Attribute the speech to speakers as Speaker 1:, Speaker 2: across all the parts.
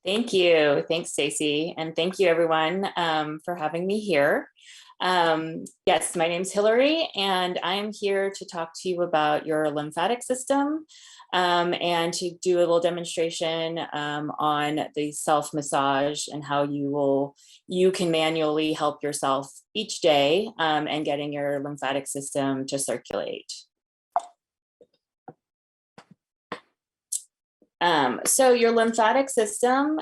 Speaker 1: Thank you. Thanks, Stacey. And thank you everyone for having me here. Yes, my name's Hillary and I am here to talk to you about your lymphatic system and to do a little demonstration on the self massage and how you can manually help yourself each day and getting your lymphatic system to circulate. So your lymphatic system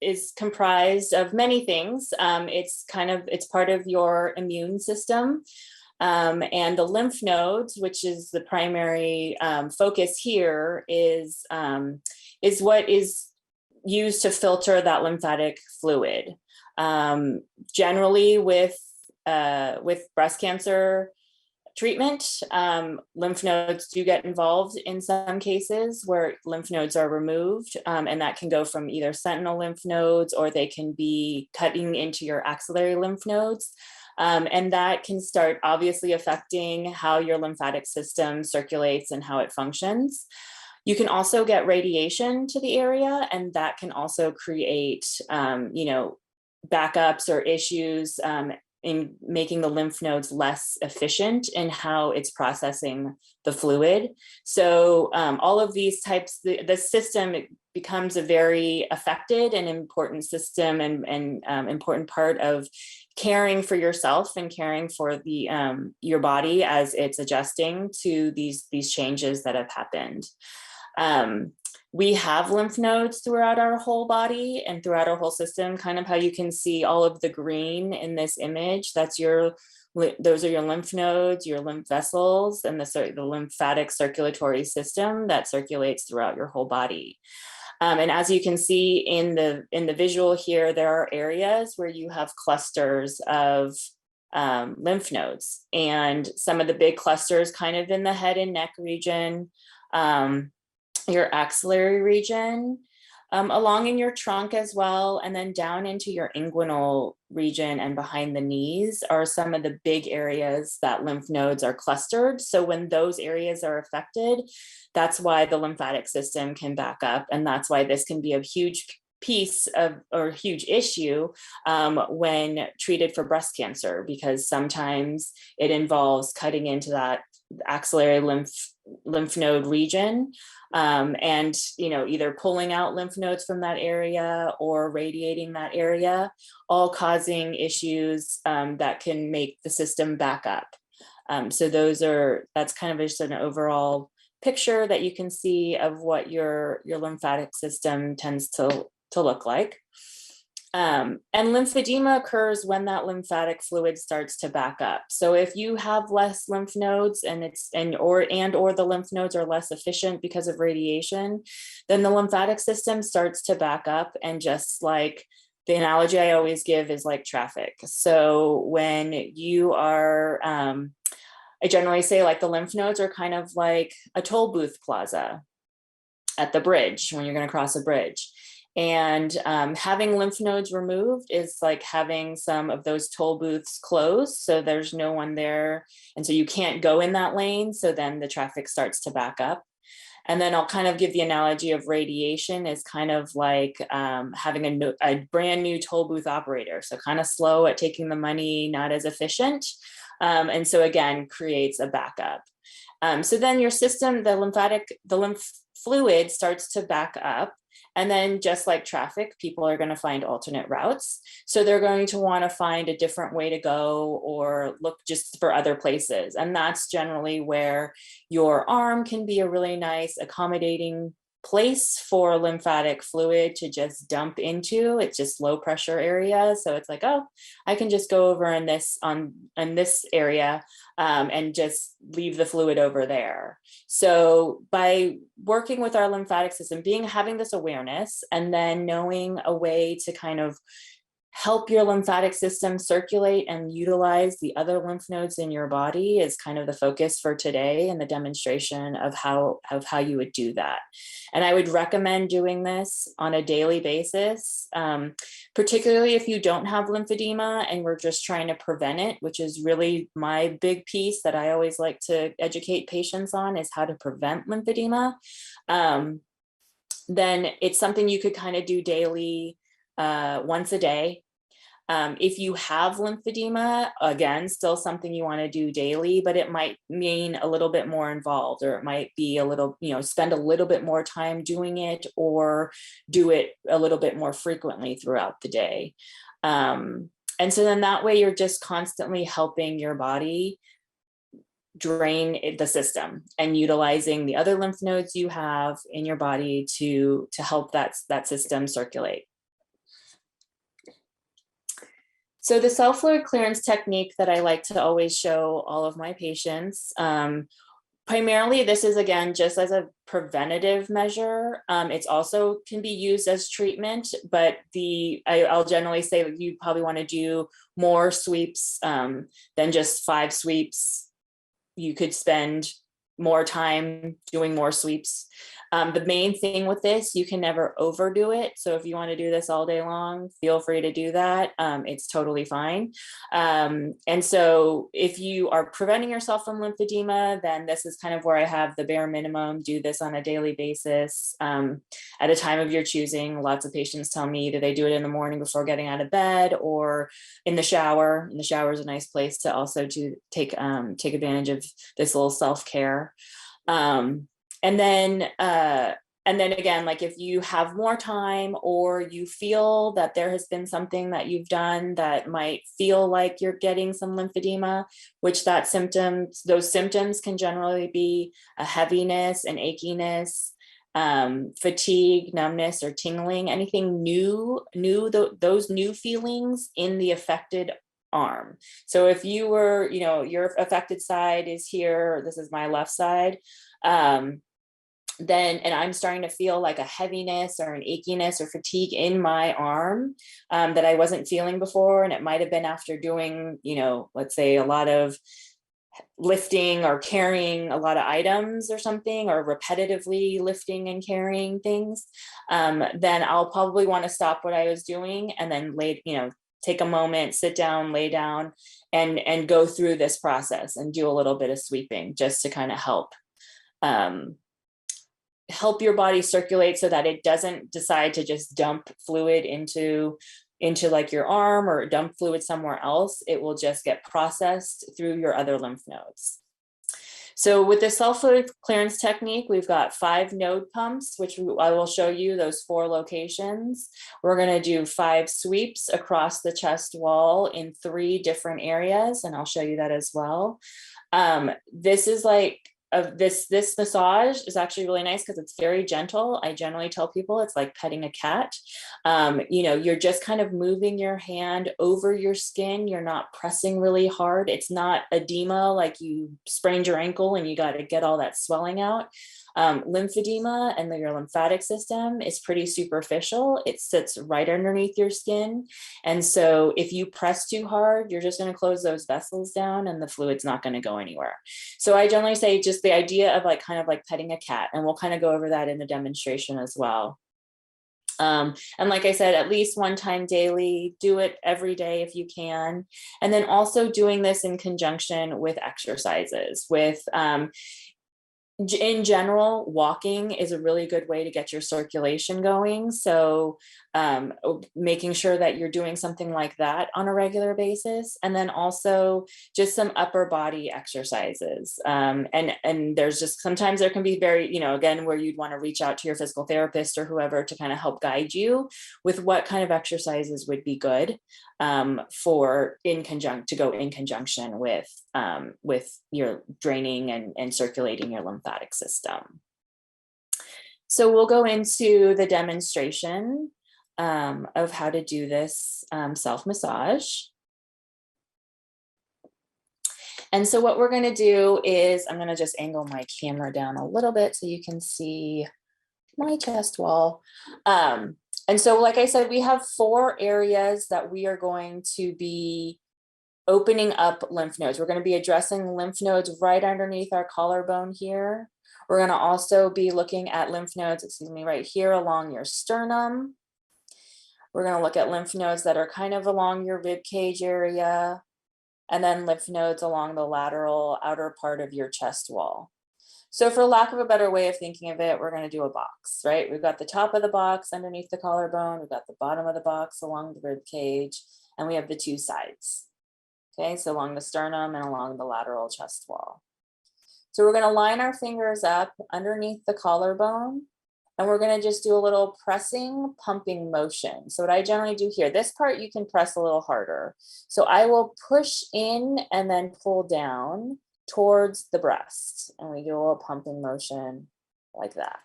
Speaker 1: is comprised of many things. It's part of your immune system. And the lymph nodes, which is the primary focus here, is what is used to filter that lymphatic fluid. Generally with breast cancer treatment, lymph nodes do get involved in some cases where lymph nodes are removed, and that can go from either sentinel lymph nodes or they can be cutting into your axillary lymph nodes. And that can start obviously affecting how your lymphatic system circulates and how it functions. You can also get radiation to the area, and that can also create, backups or issues in making the lymph nodes less efficient in how it's processing the fluid. So all of these types, the system becomes a very affected and important system and important part of caring for yourself and caring for the your body as it's adjusting to these changes that have happened. We have lymph nodes throughout our whole body and throughout our whole system, kind of how you can see all of the green in this image. Those are your lymph nodes, your lymph vessels, and the lymphatic circulatory system that circulates throughout your whole body. And as you can see in the visual here, there are areas where you have clusters of lymph nodes, and some of the big clusters kind of in the head and neck region, your axillary region, along in your trunk as well, and then down into your inguinal region and behind the knees are some of the big areas that lymph nodes are clustered. So when those areas are affected, that's why the lymphatic system can back up, and that's why this can be a huge piece of or huge issue when treated for breast cancer, because sometimes it involves cutting into that axillary lymph node region and either pulling out lymph nodes from that area or radiating that area, all causing issues that can make the system back up. So that's kind of just an overall picture that you can see of what your lymphatic system tends to look like. And lymphedema occurs when that lymphatic fluid starts to back up. So if you have less lymph nodes and or the lymph nodes are less efficient because of radiation, then the lymphatic system starts to back up. And just like the analogy I always give is like traffic. So when you are, I generally say like the lymph nodes are kind of like a toll booth plaza at the bridge when you're going to cross a bridge. And having lymph nodes removed is like having some of those toll booths closed. So there's no one there. And so you can't go in that lane. So then the traffic starts to back up. And then I'll kind of give the analogy of radiation is kind of like having a brand new toll booth operator. So kind of slow at taking the money, not as efficient. And so again, creates a backup. So then your system, the lymph fluid starts to back up. And then just like traffic, people are going to find alternate routes. So they're going to want to find a different way to go or look just for other places. And that's generally where your arm can be a really nice accommodating place for lymphatic fluid to just dump into. It's just low pressure area. So it's like, oh, I can just go over in this area and just leave the fluid over there. So by working with our lymphatic system, having this awareness and then knowing a way to kind of help your lymphatic system circulate and utilize the other lymph nodes in your body is kind of the focus for today and the demonstration of how you would do that. And I would recommend doing this on a daily basis, particularly if you don't have lymphedema and we're just trying to prevent it, which is really my big piece that I always like to educate patients on, is how to prevent lymphedema. then it's something you could kind of do daily, once a day. If you have lymphedema, again, still something you want to do daily, but it might mean a little bit more involved, or it might be a little, spend a little bit more time doing it, or do it a little bit more frequently throughout the day. And so then that way you're just constantly helping your body drain the system and utilizing the other lymph nodes you have in your body to help that system circulate. So the cell fluid clearance technique that I like to always show all of my patients, primarily this is, again, just as a preventative measure. It's also can be used as treatment, but I'll generally say that you probably want to do more sweeps than just 5 sweeps. You could spend more time doing more sweeps. The main thing with this, you can never overdo it. So if you want to do this all day long, feel free to do that. It's totally fine. And so if you are preventing yourself from lymphedema, then this is kind of where I have the bare minimum. Do this on a daily basis at a time of your choosing. Lots of patients tell me either they do it in the morning before getting out of bed or in the shower. And the shower is a nice place to also take advantage of this little self-care. And then again, like if you have more time or you feel that there has been something that you've done that might feel like you're getting some lymphedema, which those symptoms can generally be a heaviness, an achiness, fatigue, numbness, or tingling, anything those new feelings in the affected arm. So if you were, your affected side is here, this is my left side, and I'm starting to feel like a heaviness or an achiness or fatigue in my arm that I wasn't feeling before. And it might have been after doing, let's say a lot of lifting or carrying a lot of items or something, or repetitively lifting and carrying things, then I'll probably want to stop what I was doing and then take a moment, sit down, lay down, and go through this process and do a little bit of sweeping just to kind of help your body circulate so that it doesn't decide to just dump fluid into like your arm or dump fluid somewhere else. It will just get processed through your other lymph nodes. So with the cell fluid clearance technique, we've got 5 node pumps, which I will show you those 4 locations. We're going to do 5 sweeps across the chest wall in 3 different areas, and I'll show you that as well. This is like this massage is actually really nice because it's very gentle. I generally tell people it's like petting a cat. You're just kind of moving your hand over your skin. You're not pressing really hard. It's not edema like you sprained your ankle and you got to get all that swelling out. Lymphedema and your lymphatic system is pretty superficial. It sits right underneath your skin. And so if you press too hard, you're just going to close those vessels down and the fluid's not going to go anywhere. So I generally say just the idea of kind of like petting a cat, and we'll kind of go over that in the demonstration as well. And like I said, at least 1 time daily, do it every day if you can. And then also doing this in conjunction with exercises. In general, walking is a really good way to get your circulation going. So making sure that you're doing something like that on a regular basis. And then also just some upper body exercises. And there's just, sometimes there can be very, again, where you'd want to reach out to your physical therapist or whoever to kind of help guide you with what kind of exercises would be good to go in conjunction with your draining and circulating your lymphatic system. So we'll go into the demonstration of how to do this self-massage. And so what we're going to do is I'm going to just angle my camera down a little bit so you can see my chest wall. And so, like I said, we have 4 areas that we are going to be opening up lymph nodes. We're going to be addressing lymph nodes right underneath our collarbone here. We're going to also be looking at lymph nodes, right here along your sternum. We're going to look at lymph nodes that are kind of along your rib cage area, and then lymph nodes along the lateral outer part of your chest wall. So for lack of a better way of thinking of it, we're going to do a box, right? We've got the top of the box underneath the collarbone. We've got the bottom of the box along the rib cage, and we have the two sides. Okay, so along the sternum and along the lateral chest wall. So we're going to line our fingers up underneath the collarbone, and we're going to just do a little pressing, pumping motion. So what I generally do here, this part you can press a little harder. So I will push in and then pull down towards the breast, and we do a little pumping motion like that.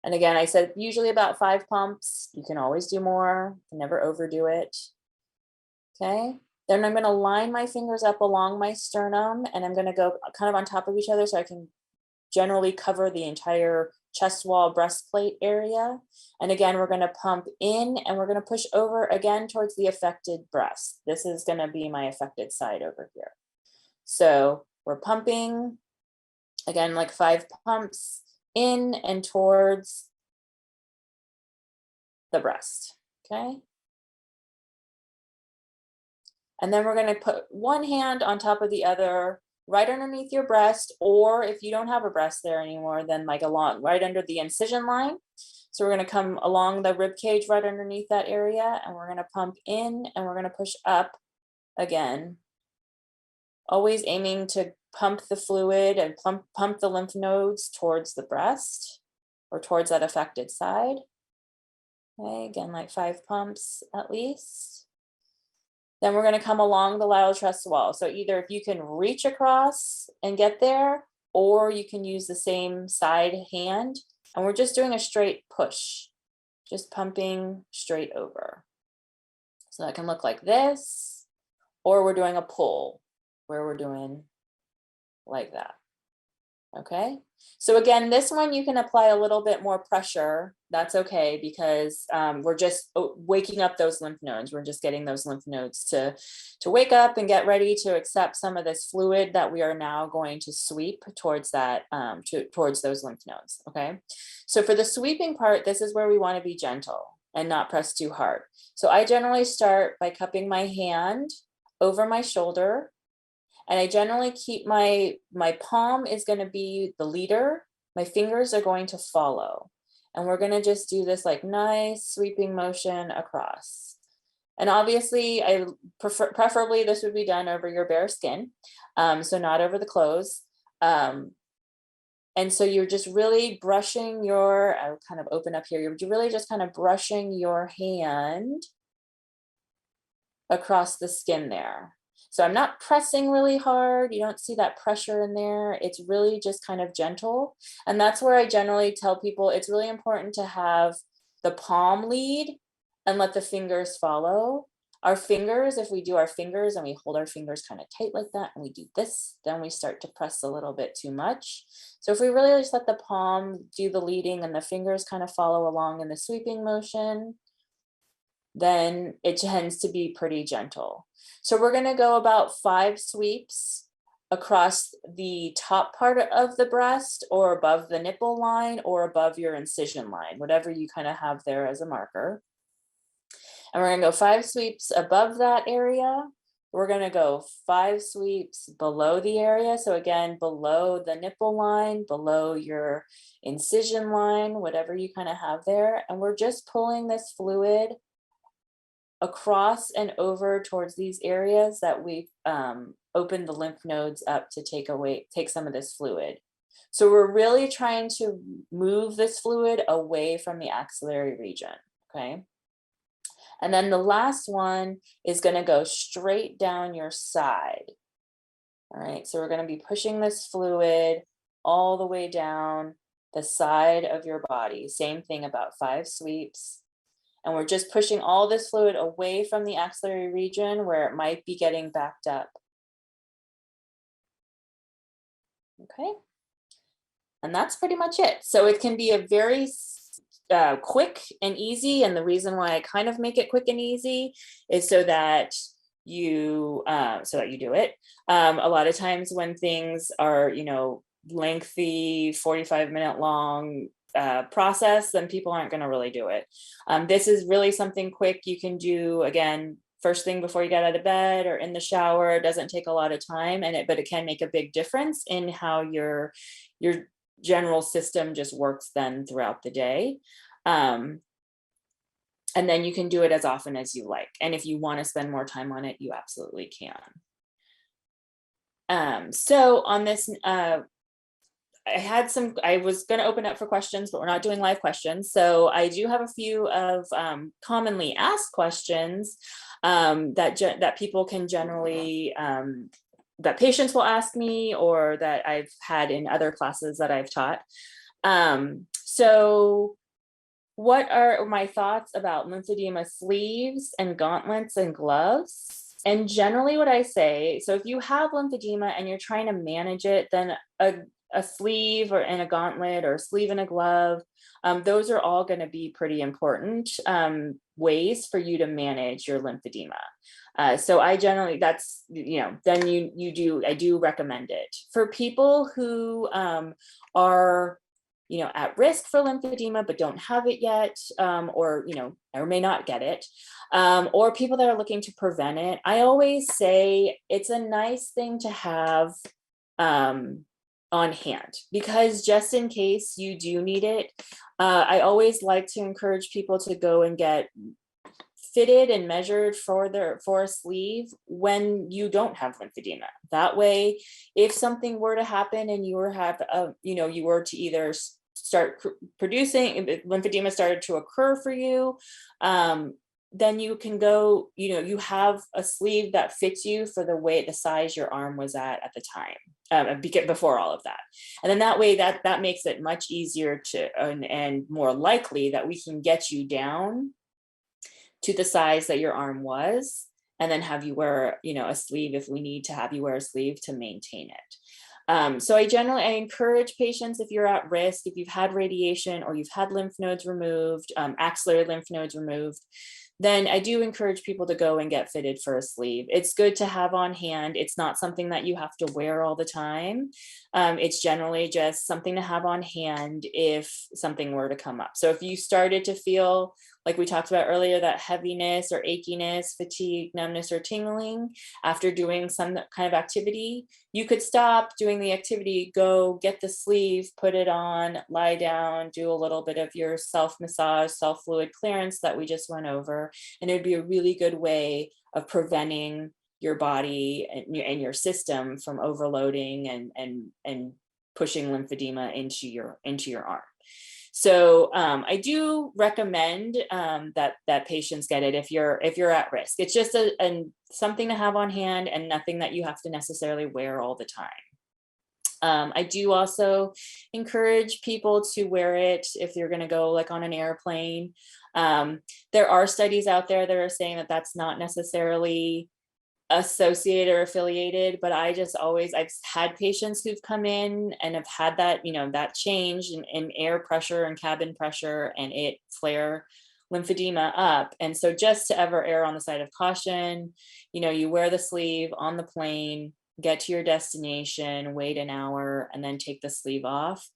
Speaker 1: And again, I said usually about 5 pumps. You can always do more, you can never overdo it. Okay, then I'm going to line my fingers up along my sternum, and I'm going to go kind of on top of each other so I can generally cover the entire chest wall breastplate area. And again, we're going to pump in and we're going to push over again towards the affected breast. This is going to be my affected side over here. So we're pumping again, like 5 pumps in and towards the breast. Okay. And then we're going to put one hand on top of the other right underneath your breast, or if you don't have a breast there anymore, then like along right under the incision line. So we're going to come along the rib cage right underneath that area, and we're going to pump in and we're going to push up again, always aiming to pump the fluid and pump the lymph nodes towards the breast or towards that affected side. Okay, again, like 5 pumps at least. Then we're going to come along the lateral chest wall. So either if you can reach across and get there, or you can use the same side hand, and we're just doing a straight push, just pumping straight over. So that can look like this, or we're doing a pull where we're doing like that. Okay, so again, this one you can apply a little bit more pressure. That's okay, because we're just waking up those lymph nodes. We're just getting those lymph nodes to wake up and get ready to accept some of this fluid that we are now going to sweep towards that, towards those lymph nodes. Okay, so for the sweeping part, this is where we want to be gentle and not press too hard. So I generally start by cupping my hand over my shoulder. And I generally keep my palm is going to be the leader. My fingers are going to follow. And we're going to just do this like nice sweeping motion across. And obviously, preferably this would be done over your bare skin, so not over the clothes. And so you're just really brushing your, I'll kind of open up here, you're really just kind of brushing your hand across the skin there. So I'm not pressing really hard. You don't see that pressure in there. It's really just kind of gentle. And that's where I generally tell people it's really important to have the palm lead and let the fingers follow. Our fingers, if we do our fingers and we hold our fingers kind of tight like that and we do this, then we start to press a little bit too much. So if we really just let the palm do the leading and the fingers kind of follow along in the sweeping motion, then it tends to be pretty gentle. So we're going to go about 5 sweeps across the top part of the breast, or above the nipple line, or above your incision line, whatever you kind of have there as a marker. And we're going to go 5 sweeps above that area. We're going to go 5 sweeps below the area. So again, below the nipple line, below your incision line, whatever you kind of have there. And we're just pulling this fluid across and over towards these areas that we've opened the lymph nodes up to take some of this fluid. So we're really trying to move this fluid away from the axillary region, okay? And then the last one is going to go straight down your side. All right, so we're going to be pushing this fluid all the way down the side of your body. Same thing, about 5 sweeps. And we're just pushing all this fluid away from the axillary region where it might be getting backed up. Okay. And that's pretty much it. So it can be a very quick and easy. And the reason why I kind of make it quick and easy is so that you do it. A lot of times when things are, lengthy, 45-minute long process, then people aren't going to really do it. This is really something quick. You can do, again, first thing before you get out of bed or in the shower. It doesn't take a lot of time, but it can make a big difference in how your general system just works then throughout the day. And then you can do it as often as you like. And if you want to spend more time on it, you absolutely can. So on this, I was going to open up for questions, but we're not doing live questions. So I do have a few of commonly asked questions that people can generally, that patients will ask me, or that I've had in other classes that I've taught. So what are my thoughts about lymphedema sleeves and gauntlets and gloves? And generally what I say, so if you have lymphedema and you're trying to manage it, then a sleeve and a gauntlet, or a sleeve and a glove, those are all going to be pretty important ways for you to manage your lymphedema. So I generally, that's, then I do recommend it. For people who are at risk for lymphedema, but don't have it yet, or may not get it, or people that are looking to prevent it, I always say it's a nice thing to have on hand, because just in case you do need it, I always like to encourage people to go and get fitted and measured for a sleeve when you don't have lymphedema. That way, if something were to happen and you were to either start producing, lymphedema started to occur for you, then you can go, you have a sleeve that fits you for the size your arm was at the time, before all of that. And then that way that makes it much easier and more likely that we can get you down to the size that your arm was, and then have you wear, a sleeve if we need to have you wear a sleeve to maintain it. So I encourage patients, if you're at risk, if you've had radiation or you've had lymph nodes removed, axillary lymph nodes removed, then I do encourage people to go and get fitted for a sleeve. It's good to have on hand. It's not something that you have to wear all the time. It's generally just something to have on hand if something were to come up. So if you started to feel, like we talked about earlier, that heaviness or achiness, fatigue, numbness, or tingling after doing some kind of activity, you could stop doing the activity, go get the sleeve, put it on, lie down, do a little bit of your self-massage, self-fluid clearance that we just went over. And it would be a really good way of preventing your body and your system from overloading and pushing lymphedema into your arm. So I do recommend that patients get it if you're at risk. It's just something to have on hand and nothing that you have to necessarily wear all the time. I do also encourage people to wear it if you're going to go like on an airplane. There are studies out there that are saying that that's not necessarily associated or affiliated, but I've had patients who've come in and have had that, that change in air pressure and cabin pressure, and it flare lymphedema up. And so just to ever err on the side of caution, you wear the sleeve on the plane, get to your destination, wait an hour, and then take the sleeve off.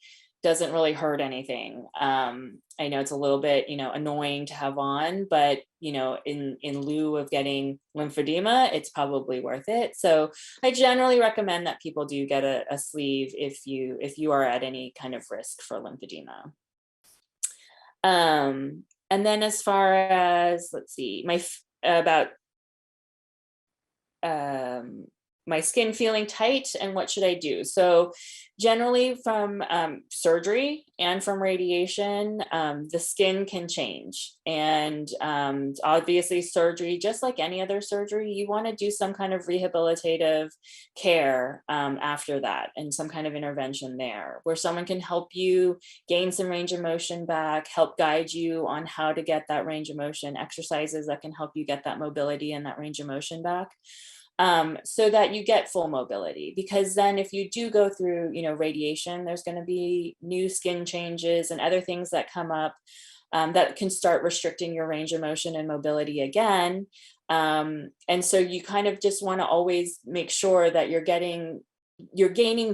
Speaker 1: Doesn't really hurt anything. I know it's a little bit, annoying to have on, but in lieu of getting lymphedema, it's probably worth it. So I generally recommend that people do get a sleeve if you are at any kind of risk for lymphedema. And then as far as, let's see, my skin feeling tight and what should I do? So generally from surgery and from radiation, the skin can change. And obviously surgery, just like any other surgery, you want to do some kind of rehabilitative care after that, and some kind of intervention there where someone can help you gain some range of motion back, help guide you on how to get that range of motion, exercises that can help you get that mobility and that range of motion back. So that you get full mobility, because then if you do go through, radiation, there's going to be new skin changes and other things that come up that can start restricting your range of motion and mobility again. And so you kind of just want to always make sure that you're gaining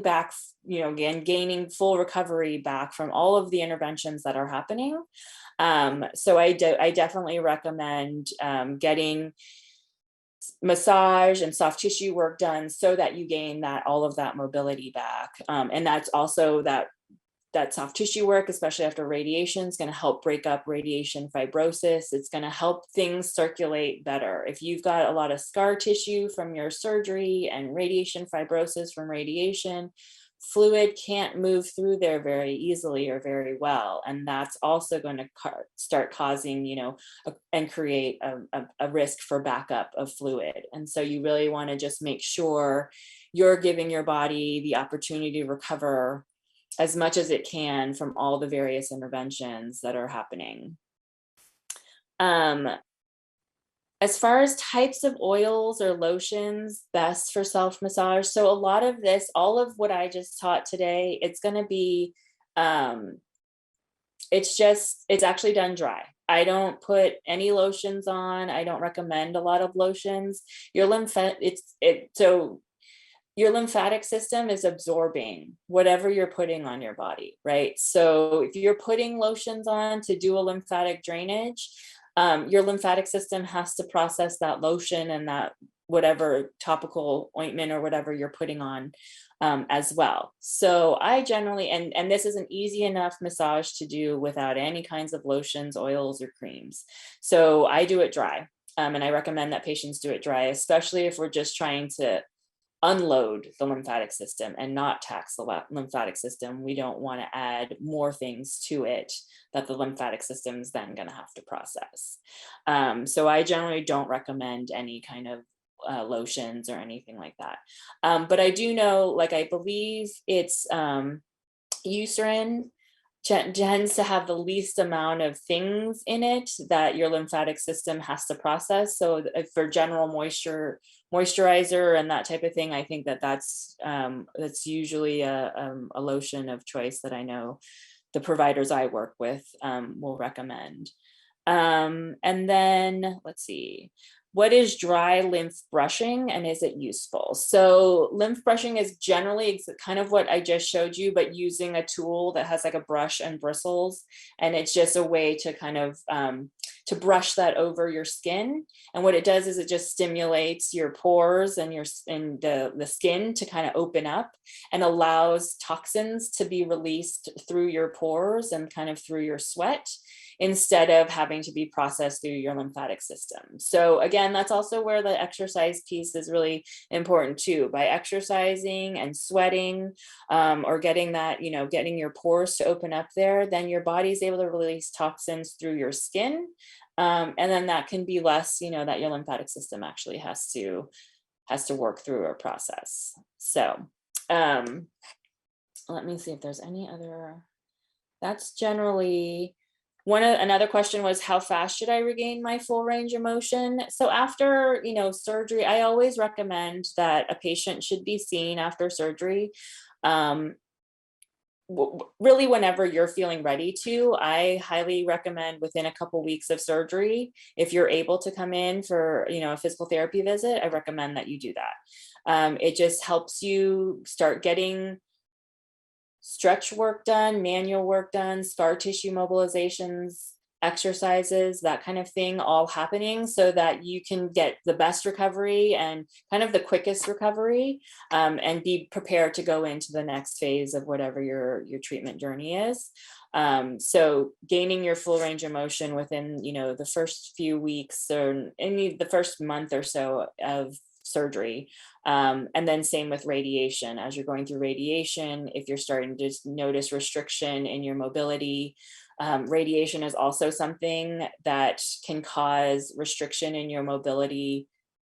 Speaker 1: back, gaining full recovery back from all of the interventions that are happening. So I definitely recommend getting massage and soft tissue work done so that you gain all of that mobility back. And that's also that soft tissue work, especially after radiation, is going to help break up radiation fibrosis. It's going to help things circulate better. If you've got a lot of scar tissue from your surgery and radiation fibrosis from radiation, fluid can't move through there very easily or very well. And that's also going to start causing, and create a risk for backup of fluid. And so you really want to just make sure you're giving your body the opportunity to recover as much as it can from all the various interventions that are happening. As far as types of oils or lotions best for self-massage, so a lot of this, all of what I just taught today, it's going to be, it's actually done dry. I don't put any lotions on. I don't recommend a lot of lotions. Your lymphatic system is absorbing whatever you're putting on your body, right? So if you're putting lotions on to do a lymphatic drainage, your lymphatic system has to process that lotion and that whatever topical ointment or whatever you're putting on as well. So I generally, and this is an easy enough massage to do without any kinds of lotions, oils, or creams. So I do it dry. And I recommend that patients do it dry, especially if we're just trying to unload the lymphatic system and not tax the lymphatic system. We don't want to add more things to it that the lymphatic system is then going to have to process. So I generally don't recommend any kind of lotions or anything like that. But I do know, like, I believe it's Eucerin tends to have the least amount of things in it that your lymphatic system has to process. So for general moisturizer and that type of thing, I think that's usually a lotion of choice that I know the providers I work with will recommend. And then let's see. What is dry lymph brushing and is it useful? So lymph brushing is generally kind of what I just showed you, but using a tool that has like a brush and bristles. And it's just a way to kind of to brush that over your skin. And what it does is it just stimulates your pores and the skin to kind of open up and allows toxins to be released through your pores and kind of through your sweat, instead of having to be processed through your lymphatic system. So again, that's also where the exercise piece is really important too. By exercising and sweating, or getting that, getting your pores to open up there, then your body's able to release toxins through your skin. And then that can be less, that your lymphatic system actually has to work through or process. So let me see if there's any other, that's generally, another question was, how fast should I regain my full range of motion? So after, surgery, I always recommend that a patient should be seen after surgery. Really, whenever you're feeling ready to. I highly recommend within a couple weeks of surgery, if you're able to come in for, a physical therapy visit, I recommend that you do that. It just helps you start getting stretch work done, manual work done, scar tissue mobilizations, exercises, that kind of thing, all happening so that you can get the best recovery and kind of the quickest recovery, and be prepared to go into the next phase of whatever your treatment journey is. So gaining your full range of motion within, the first few weeks or the first month or so of surgery. And then same with radiation. As you're going through radiation, if you're starting to notice restriction in your mobility, radiation is also something that can cause restriction in your mobility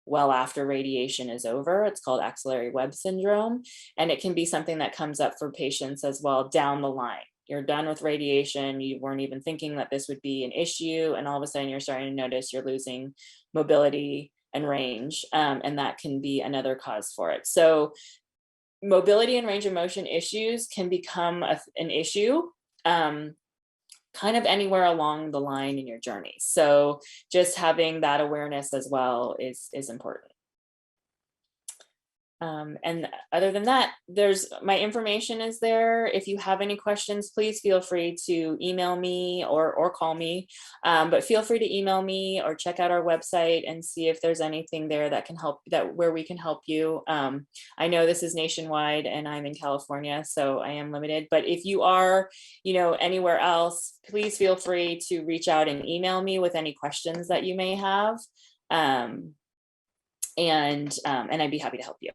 Speaker 1: well after radiation is over. It's called axillary web syndrome. And it can be something that comes up for patients as well down the line. You're done with radiation, you weren't even thinking that this would be an issue, and all of a sudden you're starting to notice you're losing mobility and range, and that can be another cause for it. So mobility and range of motion issues can become an issue kind of anywhere along the line in your journey. So just having that awareness as well is important. And other than that, there's my information is there. If you have any questions, please feel free to email me or call me. But feel free to email me or check out our website and see if there's anything there that can help, where we can help you. I know this is nationwide and I'm in California, so I am limited. But if you are, anywhere else, please feel free to reach out and email me with any questions that you may have. And I'd be happy to help you.